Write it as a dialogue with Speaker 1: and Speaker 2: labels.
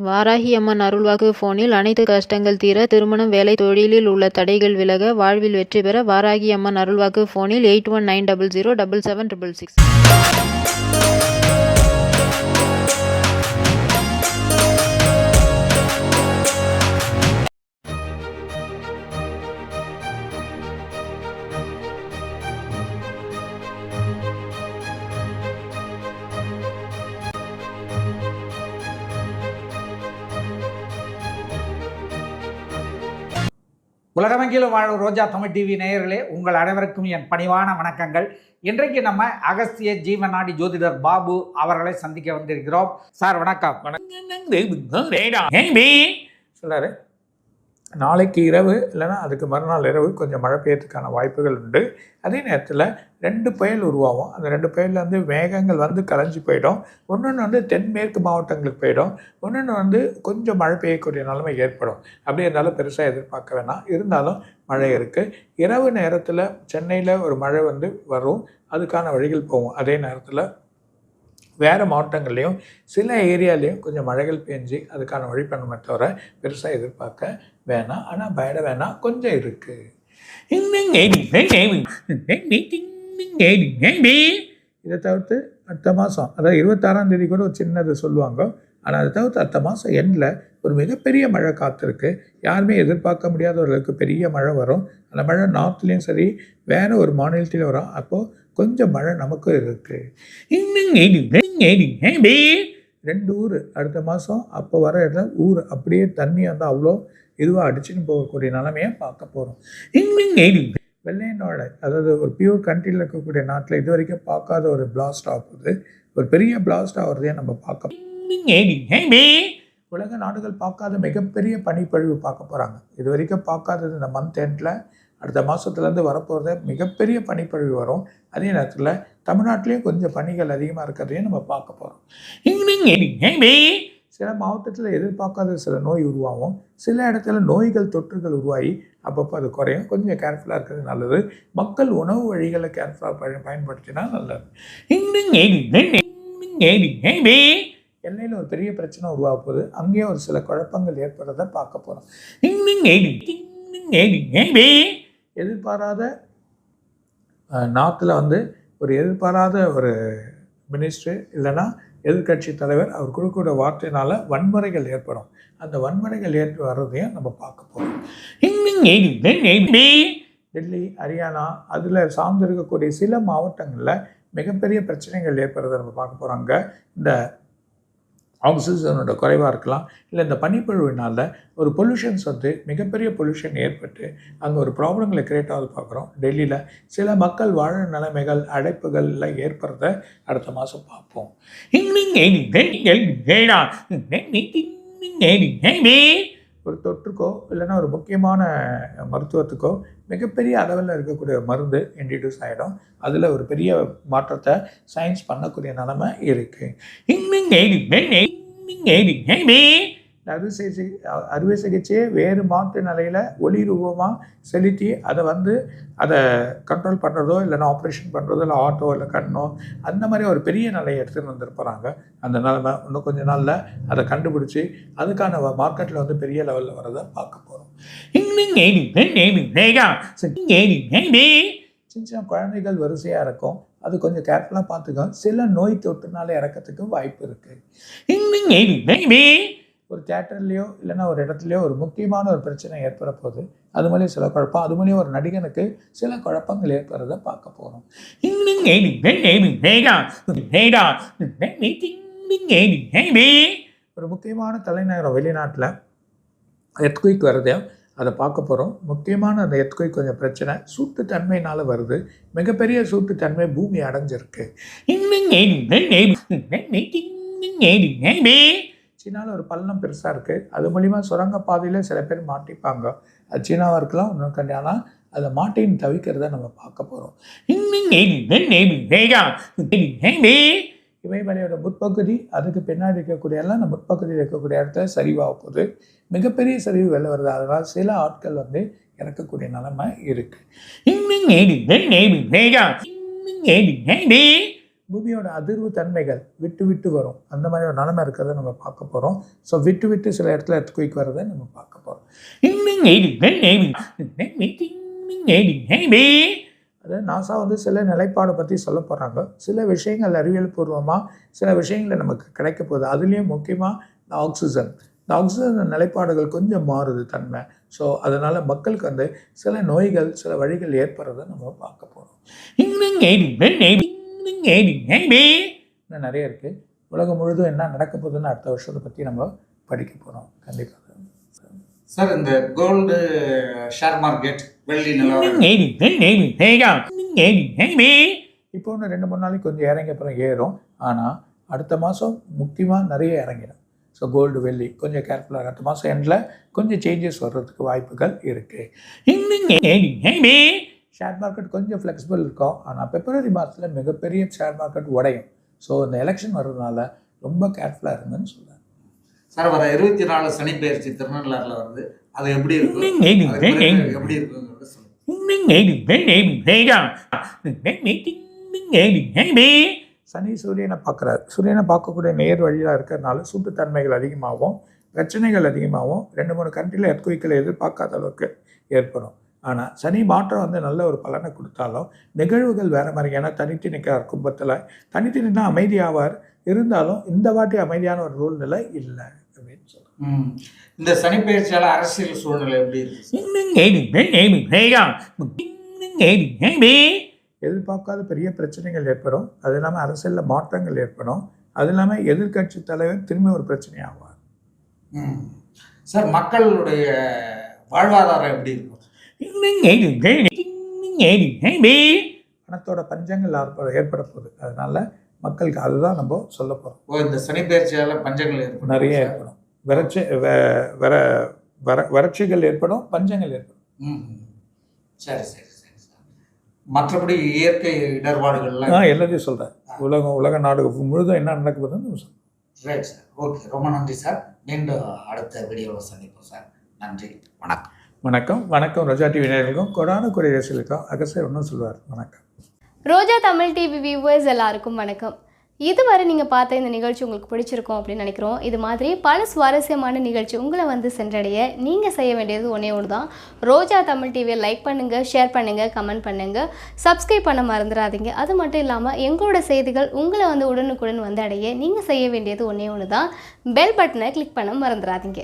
Speaker 1: வாராகி அம்மன் அருள்வாக்கு போனில் அனைத்து கஷ்டங்கள் தீர, திருமணம், வேலை, தொழிலில் உள்ள தடைகள் விலக, வாழ்வில் வெற்றி பெற வாராகி அம்மன் அருள்வாக்கு போனில் 8190077666.
Speaker 2: உலகமெங்கிலும் வாழும் ரோஜா தமிழ் டிவி நேயர்களே, உங்கள் அனைவருக்கும் என் பணிவான வணக்கங்கள். இன்றைக்கு நம்ம அகஸ்திய ஜீவநாடி ஜோதிடர் பாபு அவர்களை சந்திக்க வந்திருக்கிறோம். சார் வணக்கம்.
Speaker 3: சொல்கிறாரு, நாளைக்கு இரவு இல்லைன்னா அதுக்கு மறுநாள் இரவு கொஞ்சம் மழை பெய்யறதுக்கான வாய்ப்புகள் உண்டு. அதே நேரத்தில் 2 புயல் உருவாகும். அந்த 2 புயல்லேருந்து மேகங்கள் வந்து கலைஞ்சி போயிடும். ஒன்று தென்மேற்கு மாவட்டங்களுக்கு போயிடும். ஒன்று கொஞ்சம் மழை பெய்யக்கூடிய நிலைமை ஏற்படும். அப்படி இருந்தாலும் பெருசாக எதிர்பார்க்க வேணாம். இருந்தாலும் மழை இருக்குது. இரவு நேரத்தில் சென்னையில் ஒரு மழை வரும். அதுக்கான வழிகள் போகும். அதே நேரத்தில் வேறு மாவட்டங்கள்லேயும் சில ஏரியாலேயும் கொஞ்சம் மழைகள் பெஞ்சு அதுக்கான வழி பண்ணுமே தவிர பெருசாக எதிர்பார்க்க வேணாம். ஆனால் பயட வேணாம், கொஞ்சம் இருக்குது. இதை தவிர்த்து அடுத்த மாதம், அதாவது 26ஆம் தேதி கூட ஒரு சின்னது சொல்லுவாங்க. ஆனால் அதை தவிர்த்து அடுத்த மாதம் எண்டில் ஒரு மிகப்பெரிய மழை காத்திருக்கு. யாருமே எதிர்பார்க்க முடியாதவர்களுக்கு பெரிய மழை வரும். அந்த மழை நார்த்லேயும் சரி வேறு ஒரு மாநிலத்திலையும் வரும். அப்போது கொஞ்சம் மழை நமக்கும் இருக்குது. 2 ஊர் அடுத்த மாதம் அப்போ வர இடம் ஊர் அப்படியே தண்ணி வந்து அவ்வளோ இதுவாக அடிச்சுன்னு போகக்கூடிய நிலைமையை பார்க்க போகிறோம். வெள்ளையனோட, அதாவது ஒரு பியூர் கண்ட்ரியில் இருக்கக்கூடிய நாட்டில் இது வரைக்கும் பார்க்காத ஒரு பிளாஸ்ட் ஆகுது. ஒரு பெரிய பிளாஸ்ட் ஆகிறதையே நம்ம பார்க்க, உலக நாடுகள் பார்க்காத மிகப்பெரிய பனிப்பொழிவு பார்க்க போகிறாங்க. இது வரைக்கும் பார்க்காதது இந்த மந்த் எண்டில் அடுத்த மாதத்துலேருந்து வரப்போகிறத மிகப்பெரிய பனிப்பொழிவு வரும். அதே நேரத்தில் தமிழ்நாட்டிலையும் கொஞ்சம் பனிகள் அதிகமாக இருக்கிறதையும் நம்ம பார்க்க போகிறோம். சில மாவட்டத்தில் எதிர்பார்க்காத சில நோய் உருவாகும். சில இடத்துல நோய்கள் தொற்றுகள் உருவாகி அப்பப்போ அது குறையும். கொஞ்சம் கேர்ஃபுல்லாக இருக்கிறது நல்லது. மக்கள் உணவு வழிகளை கேர்ஃபுல்லாக பயன்படுத்தினா நல்லது. எல்லையில் ஒரு பெரிய பிரச்சனை உருவாக போகுது. அங்கேயே ஒரு சில குழப்பங்கள் ஏற்படுறதை பார்க்க போகிறோம். எதிர்பாராத நாட்டில் ஒரு எதிர்பாராத ஒரு மினிஸ்டர் இல்லைன்னா எதிர்கட்சி தலைவர் அவர் கொடுக்கிற வார்த்தையினால் வன்முறைகள் ஏற்படும். அந்த வன்முறைகள் வர்றதையும் நம்ம பார்க்க போகிறோம். டெல்லி, ஹரியானா அதில் சார்ந்து இருக்கக்கூடிய சில மாவட்டங்களில் மிகப்பெரிய பிரச்சனைகள் ஏற்படுறதை நம்ம பார்க்க போகிறோம். அங்கே இந்த ஆக்சிஜனோட குறைவாக இருக்கலாம், இல்லை இந்த பனிப்பொழிவினால் ஒரு பொல்யூஷன்ஸ் மிகப்பெரிய பொல்யூஷன் ஏற்பட்டு அங்கே ஒரு ப்ராப்ளங்களை கிரியேட் ஆகுது பார்க்குறோம். டெல்லியில் சில மக்கள் வாழ நிலைமைகள் அடைப்புகள் எல்லாம் ஏற்படுறத அடுத்த மாதம் பார்ப்போம். ஒரு தொற்றுக்கோ இல்லைன்னா ஒரு முக்கியமான மருத்துவத்துக்கோ மிகப்பெரிய அளவில் இருக்கக்கூடிய மருந்து இன்ட்ரடியூஸ் ஆகிடும். அதில் ஒரு பெரிய மாற்றத்தை சயின்ஸ் பண்ணக்கூடிய நிலைமை இருக்குது. அறுவை சிகிச்சையை வேறு மாற்று நிலையில் ஒளி ரூபமாக செலுத்தி அதை கண்ட்ரோல் பண்ணுறதோ இல்லைன்னா ஆப்ரேஷன் பண்ணுறதோ இல்லை ஆட்டோ இல்லை கண்ணோ அந்த மாதிரி ஒரு பெரிய நிலையை எடுத்துகிட்டு வந்துருப்பாங்க. அந்த நிலைமை இன்னும் கொஞ்சம் நாளில் அதை கண்டுபிடிச்சி அதுக்கான மார்க்கெட்டில் பெரிய லெவலில் வரதை பார்க்க போகிறோம். சின்ன குழந்தைகள் வரிசையாக இருக்கும். அது கொஞ்சம் கேர்ஃபுல்லாக பார்த்துக்கோ. சில நோய் தொற்றுனால இறக்கிறதுக்கு வாய்ப்பு இருக்குது. ஒரு தியேட்டர்லேயோ இல்லைன்னா ஒரு இடத்துலையோ ஒரு முக்கியமான ஒரு பிரச்சனை ஏற்பட போகுது. அது மூலியம் சில குழப்பம், அது மூலியம் ஒரு நடிகனுக்கு சில குழப்பங்கள் ஏற்படுறதை பார்க்க போகிறோம். ஒரு முக்கியமான தலைநகரம் வெளிநாட்டில் எர்த்குயிக் வருது, அதை பார்க்க போகிறோம். முக்கியமான அந்த எர்த்குயிக் கொஞ்சம் பிரச்சனை சூட்டுத்தன்மையினால் வருது. மிகப்பெரிய சூட்டுத்தன்மை பூமி அடைஞ்சிருக்கு. சீனாவில் ஒரு பள்ளம் பெருசாக இருக்குது. அது மூலிமா சுரங்க பாதையில் சில பேர் மாட்டிப்பாங்க. அது சீனாவாக இருக்கலாம், இன்னும் கண்டிப்பாக அதை மாட்டின்னு தவிக்கிறத நம்ம பார்க்க போகிறோம். இமயமலையோட முற்பகுதி அதுக்கு பின்னாடி இருக்கக்கூடிய எல்லாம் அந்த முற்பகுதியில் இருக்கக்கூடிய இடத்துல சரிவாக போகுது. மிகப்பெரிய சரிவு வெளில வருது. அதனால் சில ஆட்கள் இறக்கக்கூடிய நிலைமை இருக்குது. பூமியோட அதிர்வு தன்மைகள் விட்டு விட்டு வரும். அந்த மாதிரி ஒரு நிலைமை இருக்கிறத நம்ம பார்க்க போகிறோம். ஸோ விட்டு விட்டு சில இடத்துல எர்த்குயிக் வரதை நம்ம பார்க்க போகிறோம். அதாவது நாசா வந்து சில நிலைப்பாடை பற்றி சொல்ல போகிறாங்க. சில விஷயங்கள் அறிவியல் பூர்வமாக சில விஷயங்கள் நமக்கு கிடைக்க போகுது. அதுலேயும் முக்கியமாக இந்த ஆக்சிஜன் நிலைப்பாடுகள் கொஞ்சம் மாறுது தன்மை. ஸோ அதனால் மக்களுக்கு வந்து சில நோய்கள் சில வழிகள் ஏற்படுறதை நம்ம பார்க்க போகிறோம். இன்னும் நிறைய இருக்குது. உலகம் முழுதும் என்ன நடக்க போகுதுன்னு அடுத்த வருஷத்தை பற்றி நம்ம படிக்க போகிறோம். கண்டிப்பாக
Speaker 2: சார் இந்த கோல்டு ஷேர் மார்க்கெட் வெள்ளி
Speaker 3: இப்போ ஒன்று 2-3 நாளைக்கு கொஞ்சம் இறங்கி அப்புறம் ஏறும். ஆனால் அடுத்த மாதம் முக்கியமாக நிறைய இறங்கிடும். ஸோ கோல்டு வெள்ளி கொஞ்சம் கேர்ஃபுல்லாக அடுத்த மாதம் எண்டில் கொஞ்சம் சேஞ்சஸ் வர்றதுக்கு வாய்ப்புகள் இருக்குது. ஷேர் மார்க்கெட் கொஞ்சம் ஃப்ளெக்சிபிள் இருக்கும். ஆனால் பிப்ரவரி மாதத்தில் மிகப்பெரிய ஷேர் மார்க்கெட் உடையும். ஸோ இந்த எலெக்ஷன் வர்றதுனால ரொம்ப கேர்ஃபுல்லாக இருங்கன்னு சொல்கிறேன்.
Speaker 2: சார் வர 24 சனி பெயர்ச்சி திருநள்ளாறில் வருது. அது எப்படி இருக்கும் எப்படி இருக்குங்கிறத சொல்லுங்கள்.
Speaker 3: சனி சூரியனை பார்க்குறாரு. சூரியனை பார்க்கக்கூடிய நேர் வழியாக இருக்கிறதுனால சூட்டுத்தன்மைகள் அதிகமாகவும் பிரச்சனைகள் அதிகமாகவும் 2-3 கண்ட்ரியில் எர்த்குயிக்களை எதிர்பார்க்காத அளவுக்கு ஏற்படும். ஆனால் சனி மாற்றம் வந்து நல்ல ஒரு பலனை கொடுத்தாலும் நிகழ்வுகள் வேறு மாதிரி. ஏன்னா தனித்து நிற்கிறார் கும்பத்தில். தனித்து நின்னா அமைதியாவார். இருந்தாலும் இந்த வாட்டி அமைதியான ஒரு சூழ்நிலை இல்லை அப்படின்னு சொல்கிறேன்.
Speaker 2: இந்த சனி பயிற்சியால் அரசியல் சூழ்நிலை எப்படி இருக்கு?
Speaker 3: எதிர்பார்க்காத பெரிய பிரச்சனைகள் ஏற்படும். அது இல்லாமல் அரசியலில் மாற்றங்கள் ஏற்படும். அது இல்லாமல் எதிர்கட்சி தலைவர் திரும்ப ஒரு பிரச்சனை ஆவார்.
Speaker 2: சார் மக்களுடைய வாழ்வாதாரம் எப்படி இருக்கும்?
Speaker 3: பணத்தோட பஞ்சங்கள் ஏற்பட போகுது. அதனால மக்களுக்கு அதுதான் நம்ம சொல்ல போகிறோம்.
Speaker 2: இந்த சனி பயிற்சியால் பஞ்சங்கள் ஏற்படும்.
Speaker 3: நிறைய ஏற்படும். வறட்சிகள் ஏற்படும். பஞ்சங்கள் ஏற்படும்.
Speaker 2: சரி சரி சரி சார். மற்றபடி இயற்கை இடர்பாடுகள்லாம்
Speaker 3: எல்லாத்தையும் சொல்கிறேன். உலக நாடு முழுதும் என்ன நடக்குதுன்னு சொல்கிறேன்.
Speaker 2: Right sir. ஓகே, ரொம்ப நன்றி சார். மீண்டும் அடுத்த வீடியோவில் சந்திப்போம் சார். நன்றி, வணக்கம்.
Speaker 3: வணக்கம் ரோஜா டிவி நேயர்களுக்கும் கொடான குறை ரசிகளுக்கும் அகஸ்தியர் ஒன்றும் சொல்லுவார். வணக்கம்.
Speaker 4: ரோஜா தமிழ் டிவி வியூவர்ஸ் எல்லாருக்கும் வணக்கம். இதுவரை நீங்கள் பார்த்த இந்த நிகழ்ச்சி உங்களுக்கு பிடிச்சிருக்கும் அப்படின்னு நினைக்கிறோம். இது மாதிரி பல சுவாரஸ்யமான நிகழ்ச்சி உங்களை வந்து சென்றடைய நீங்கள் செய்ய வேண்டியது ஒன்றே ஒன்று தான். ரோஜா தமிழ் டிவியை லைக் பண்ணுங்கள், ஷேர் பண்ணுங்கள், கமெண்ட் பண்ணுங்கள், சப்ஸ்கிரைப் பண்ண மறந்துடாதீங்க. அது மட்டும் இல்லாமல் எங்களோட செய்திகள் உங்களை வந்து உடனுக்குடன் வந்து அடைய நீங்கள் செய்ய வேண்டியது ஒன்றே ஒன்று தான். பெல் பட்டனை கிளிக் பண்ண மறந்துடாதீங்க.